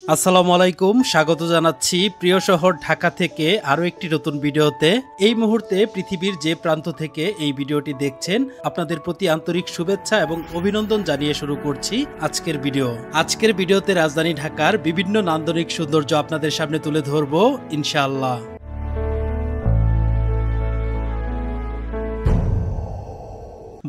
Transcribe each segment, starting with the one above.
আসসালামু আলাইকুম, স্বাগত জানাচ্ছি প্রিয় শহর ঢাকা থেকে আরো একটি নতুন ভিডিওতে। এই মুহূর্তে পৃথিবীর যে প্রান্ত থেকে এই ভিডিওটি দেখছেন, আপনাদের প্রতি আন্তরিক শুভেচ্ছা এবং অভিনন্দন জানিয়ে শুরু করছি আজকের ভিডিওতে রাজধানী ঢাকার বিভিন্ন নান্দনিক সৌন্দর্য আপনাদের সামনে তুলে ধরবো ইনশাআল্লাহ।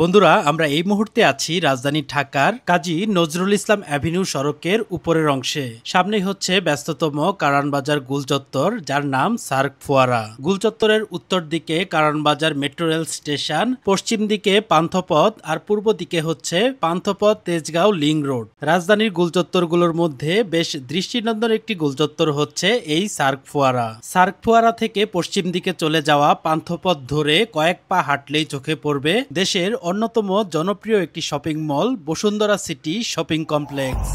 বন্ধুরা, আমরা এই মুহূর্তে আছি রাজধানী ঢাকার কাজী নজরুল ইসলাম অ্যাভিনিউ সড়কের উপরের অংশে। সামনেই হচ্ছে ব্যস্ততম কারওয়ানবাজার গুলচত্বর, যার নাম সার্ক ফোয়ারা। গুলচত্বরের উত্তর দিকে কারওয়ানবাজার মেট্রো রেল স্টেশন, পশ্চিম দিকে পান্থপথ আর পূর্ব দিকে হচ্ছে পান্থপথ তেজগাঁও লিং রোড। রাজধানীর গুলচত্বরগুলোর মধ্যে বেশ দৃষ্টিনন্দন একটি গুলচত্বর হচ্ছে এই সার্ক ফোয়ারা। সার্ক ফোয়ারা থেকে পশ্চিম দিকে চলে যাওয়া পান্থপথ ধরে কয়েক পা হাঁটলেই চোখে পড়বে দেশের অন্যতম জনপ্রিয় একটি shopping mall Bashundhara city shopping complex.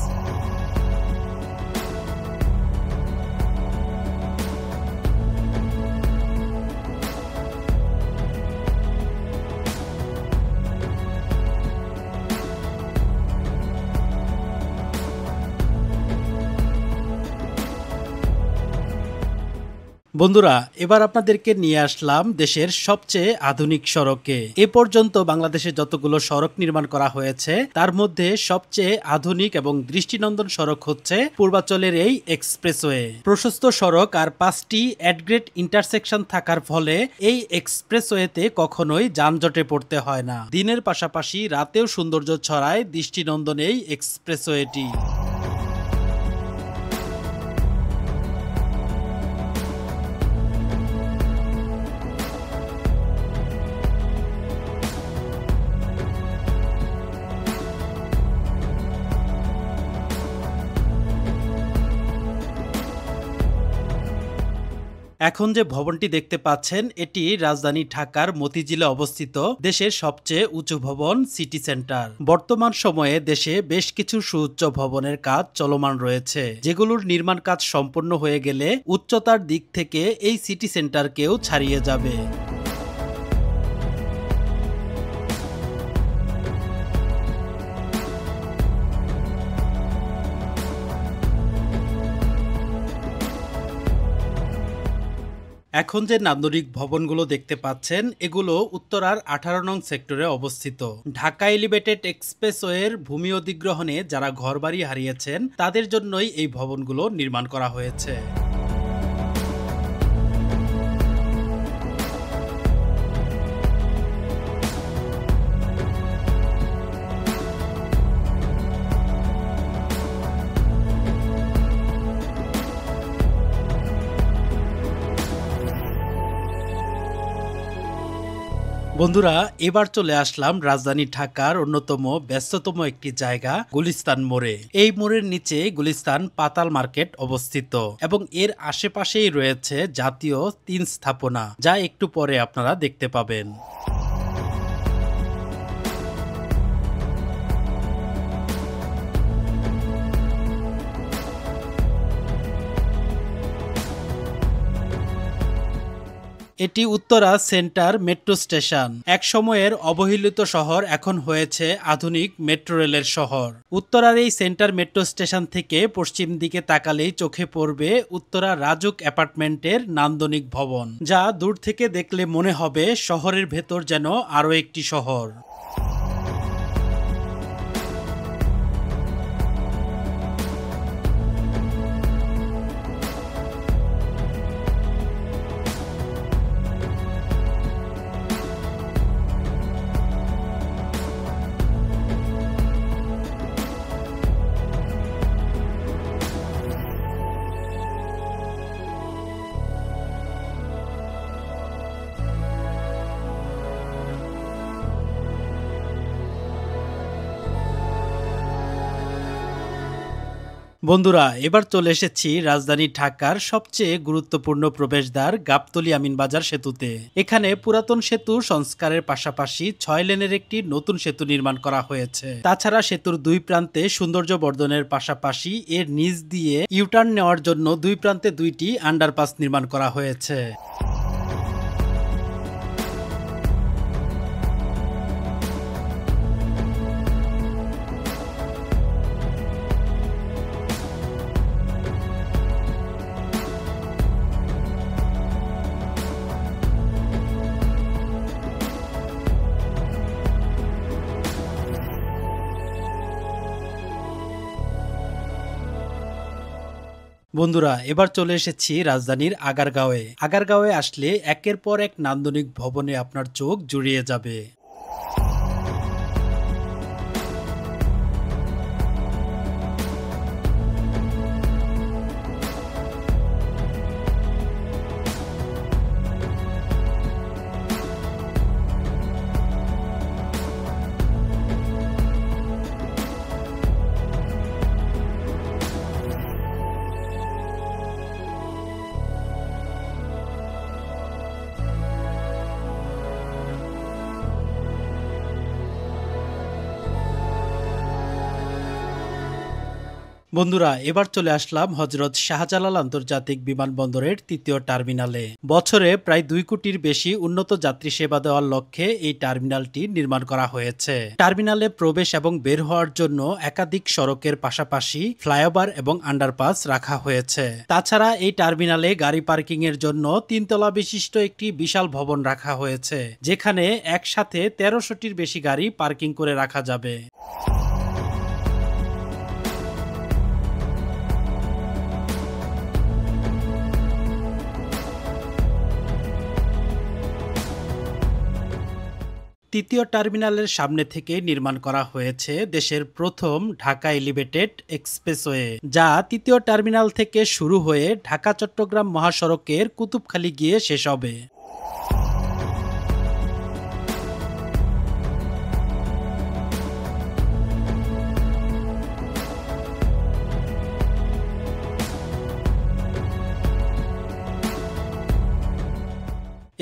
বন্ধুরা, এবার আপনাদেরকে নিয়ে আসলাম দেশের সবচেয়ে আধুনিক সড়কে। এ পর্যন্ত বাংলাদেশে যতগুলো সড়ক নির্মাণ করা হয়েছে, তার মধ্যে সবচেয়ে আধুনিক এবং দৃষ্টিনন্দন সড়ক হচ্ছে পূর্বাঞ্চলের এই এক্সপ্রেসওয়ে। প্রশস্ত সড়ক আর 5টি অ্যাডগ্রেড ইন্টারসেকশন থাকার ফলে এই এক্সপ্রেসওয়েতে কখনোই যানজটে পড়তে হয় না। দিনের পাশাপাশি রাতেও সৌন্দর্য ছড়ায় দৃষ্টিনন্দন এই এক্সপ্রেসওয়েটি। এখন যে ভবনটি দেখতে পাচ্ছেন, এটি রাজধানী ঢাকার মতিঝিলে অবস্থিত দেশের সবচেয়ে উঁচু ভবন সিটি সেন্টার। বর্তমান সময়ে দেশে বেশ কিছু সুউচ্চ ভবনের কাজ চলমান রয়েছে, যেগুলোর নির্মাণ কাজ সম্পন্ন হয়ে গেলে উচ্চতার দিক থেকে এই সিটি সেন্টারকেও ছাড়িয়ে যাবে। এখন যে নান্দনিক ভবনগুলো দেখতে পাচ্ছেন, এগুলো উত্তরার 18 নং সেক্টরে অবস্থিত। ঢাকা এলিভেটেড এক্সপ্রেসওয়ের ভূমি অধিগ্রহণে যারা ঘরবাড়ি হারিয়েছেন, তাদের জন্যই এই ভবনগুলো নির্মাণ করা হয়েছে। বন্ধুরা, এবার চলে আসলাম রাজধানী ঢাকার অন্যতম ব্যস্ততম একটি জায়গা গুলিস্তান মোড়ে। এই মোড়ের নিচে গুলিস্তান পাতাল মার্কেট অবস্থিত এবং এর আশেপাশেই রয়েছে জাতীয় 3 স্থাপনা, যা একটু পরে আপনারা দেখতে পাবেন। এটি উত্তরা সেন্টার মেট্রো স্টেশন। এক সময়ের অবহেলিত শহর এখন হয়েছে আধুনিক মেট্রো রেলের শহর। উত্তরার এই সেন্টার মেট্রো স্টেশন থেকে পশ্চিম দিকে তাকালেই চোখে পড়বে উত্তরা রাজুক অ্যাপার্টমেন্টের নান্দনিক ভবন, যা দূর থেকে দেখলে মনে হবে শহরের ভেতর যেন আরো একটি শহর। বন্ধুরা, এবার চলে এসেছি রাজধানী ঢাকার সবচেয়ে গুরুত্বপূর্ণ প্রবেশদ্বার গাবতলী আমিনবাজার সেতুতে। এখানে পুরাতন সেতু সংস্কারের পাশাপাশি 6 লেনের একটি নতুন সেতু নির্মাণ করা হয়েছে। তাছাড়া সেতুর 2 প্রান্তে সৌন্দর্য বর্ধনের পাশাপাশি এর নিচ দিয়ে ইউটার্ন নেওয়ার জন্য 2 প্রান্তে 2টি আন্ডারপাস নির্মাণ করা হয়েছে। বন্ধুরা, এবার চলে এসেছি রাজধানীর আগারগাঁওয়ে। আগারগাঁওয়ে আসলে একের পর এক নান্দনিক ভবনে আপনার চোখ জুড়িয়ে যাবে। বন্ধুরা, এবার চলে আসলাম হযরত শাহজালাল আন্তর্জাতিক বিমানবন্দরের তৃতীয় টার্মিনালে। বছরে প্রায় 2 কোটির বেশি উন্নত যাত্রী সেবা দেওয়ার লক্ষ্যে এই টার্মিনালটি নির্মাণ করা হয়েছে। টার্মিনালে প্রবেশ এবং বের হওয়ার জন্য একাধিক সড়কের পাশাপাশি ফ্লাইওভার এবং আন্ডারপাস রাখা হয়েছে। তাছাড়া এই টার্মিনালে গাড়ি পার্কিং এর জন্য 3 তলা বিশিষ্ট একটি বিশাল ভবন রাখা হয়েছে, যেখানে একসাথে 1300টির বেশি গাড়ি পার্কিং করে রাখা যাবে। তৃতীয় টার্মিনালের সামনে থেকে নির্মাণ করা হয়েছে দেশের প্রথম ঢাকা এলিভেটেড এক্সপ্রেসওয়ে, যা তৃতীয় টার্মিনাল থেকে শুরু হয়ে ঢাকা চট্টগ্রাম মহাসড়কের কুতুবখালী গিয়ে শেষ হবে।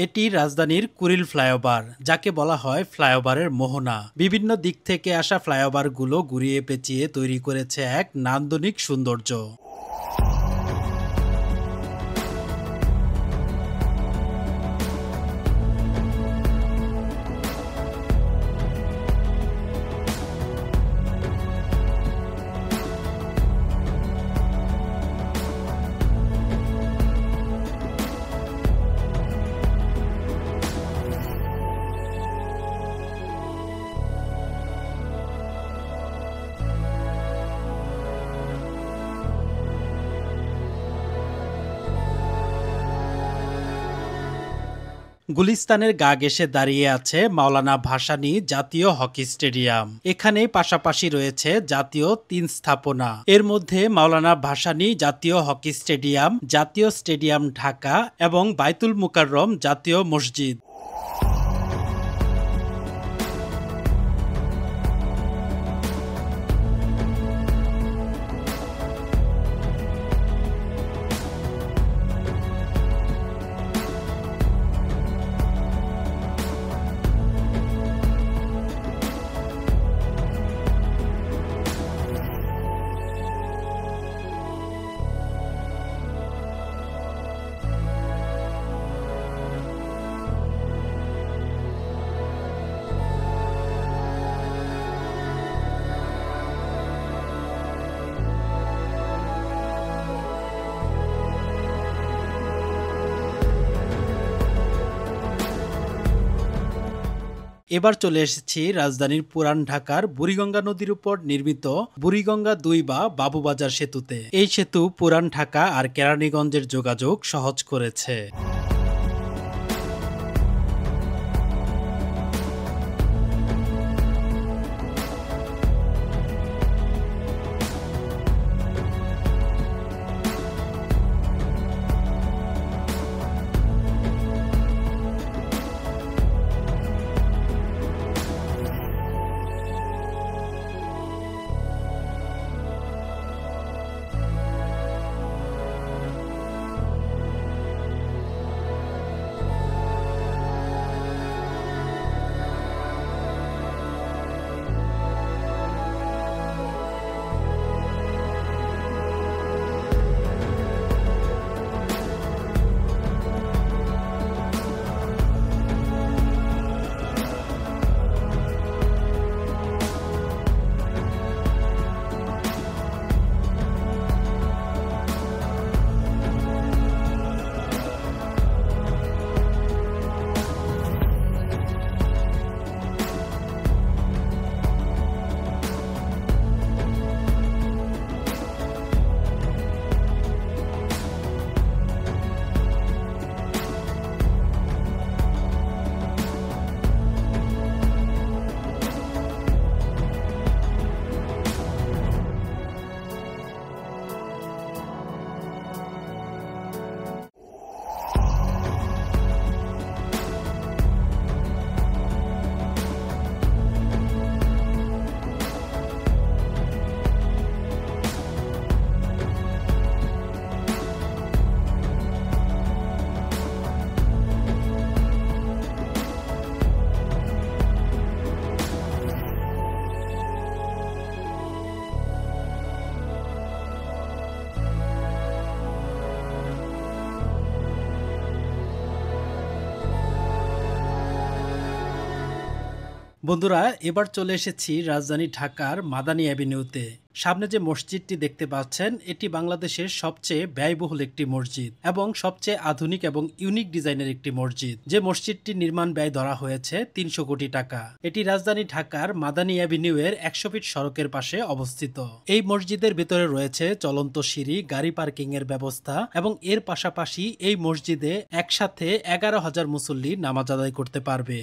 এটি রাজধানীর কুড়িল ফ্লাইওভার, যাকে বলা হয় ফ্লাইওভারের মোহনা। বিভিন্ন দিক থেকে আসা ফ্লাইওভারগুলো ঘুরিয়ে পেঁচিয়ে তৈরি করেছে এক নান্দনিক সৌন্দর্য। গুলিস্তানের গা ঘেঁষে দাঁড়িয়ে আছে মাওলানা ভাসানী জাতীয় হকি স্টেডিয়াম। এখানে পাশাপাশি রয়েছে জাতীয় 3 স্থাপনা। এর মধ্যে মাওলানা ভাসানী জাতীয় হকি স্টেডিয়াম, জাতীয় স্টেডিয়াম ঢাকা এবং বাইতুল মুকাররম জাতীয় মসজিদ। এবার চলে এসেছি রাজধানীর পুরান ঢাকার বুড়িগঙ্গা নদীর উপর নির্মিত বুড়িগঙ্গা 2 বা বাবুবাজার সেতুতে। এই সেতু পুরান ঢাকা আর কেরানীগঞ্জের যোগাযোগ সহজ করেছে। বন্ধুরা, এবার চলে এসেছি রাজধানী ঢাকার মাদানী অ্যাভিনিউতে। সামনে যে মসজিদটি দেখতে পাচ্ছেন, এটি বাংলাদেশের সবচেয়ে ব্যয়বহুল একটি মসজিদ এবং সবচেয়ে আধুনিক এবং ইউনিক ডিজাইনের একটি মসজিদ। যে মসজিদটির নির্মাণ ব্যয় ধরা হয়েছে 300 কোটি টাকা। এটি রাজধানী ঢাকার মাদানী অ্যাভিনিউ এর 100 ফিট সড়কের পাশে অবস্থিত। এই মসজিদের ভিতরে রয়েছে চলন্ত সিঁড়ি, গাড়ি পার্কিং এর ব্যবস্থা এবং এর পাশাপাশি এই মসজিদে একসাথে 11,000 মুসল্লি নামাজ আদায় করতে পারবে।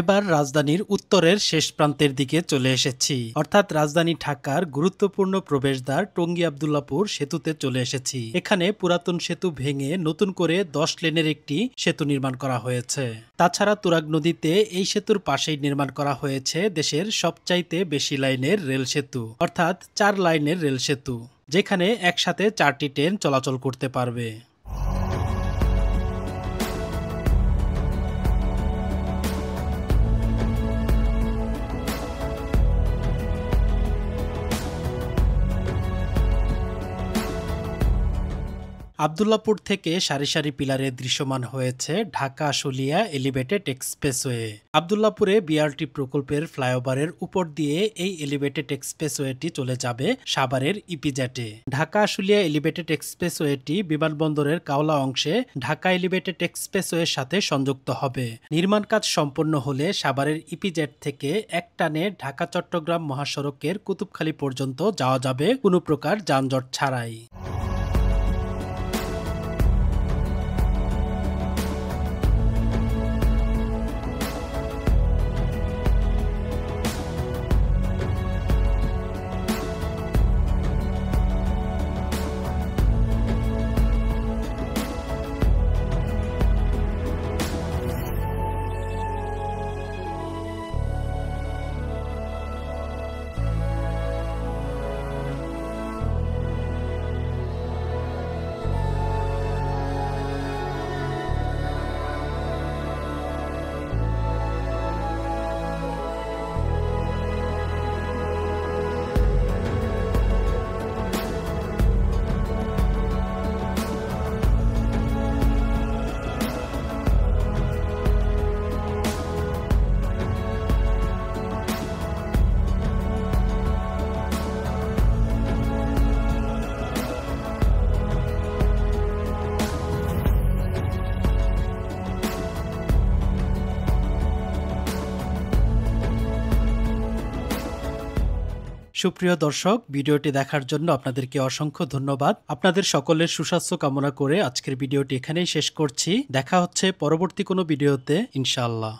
এবার রাজধানীর উত্তরের শেষ প্রান্তের দিকে চলে এসেছি, অর্থাৎ রাজধানী ঢাকার গুরুত্বপূর্ণ প্রবেশদ্বার টঙ্গী আব্দুল্লাহপুর সেতুতে চলে এসেছি। এখানে পুরাতন সেতু ভেঙে নতুন করে 10 লেনের একটি সেতু নির্মাণ করা হয়েছে। তাছাড়া তুরাগ নদীতে এই সেতুর পাশেই নির্মাণ করা হয়েছে দেশের সবচাইতে বেশি লাইনের রেল সেতু, অর্থাৎ 4 লাইনের রেল সেতু, যেখানে একসাথে 4টি ট্রেন চলাচল করতে পারবে। আব্দুল্লাহপুর থেকে সারি সারি পিলারে দৃশ্যমান হয়েছে ঢাকা আশুলিয়া এলিভেটেড এক্সপ্রেসওয়ে। আব্দুল্লাহপুরে বিআরটি প্রকল্পের ফ্লাইওভারের উপর দিয়ে এই এলিভেটেড এক্সপ্রেসওয়েটি চলে যাবে সাভারের ইপিজেডে। ঢাকা আশুলিয়া এলিভেটেড এক্সপ্রেসওয়েটি বিমানবন্দরের কাওলা অংশে ঢাকা এলিভেটেড এক্সপ্রেসওয়ের সাথে সংযুক্ত হবে। নির্মাণ কাজ সম্পন্ন হলে সাভারের ইপিজেড থেকে এক টানে ঢাকা চট্টগ্রাম মহাসড়কের কুতুবখালী পর্যন্ত যাওয়া যাবে কোনো প্রকার যানজট ছাড়াই। সুপ্রিয় দর্শক, ভিডিওটি দেখার জন্য আপনাদেরকে অসংখ্য ধন্যবাদ। আপনাদের সকলের সুস্বাস্থ্য কামনা করে আজকের ভিডিওটি এখানেই শেষ করছি। দেখা হচ্ছে পরবর্তী কোনো ভিডিওতে ইনশাআল্লাহ।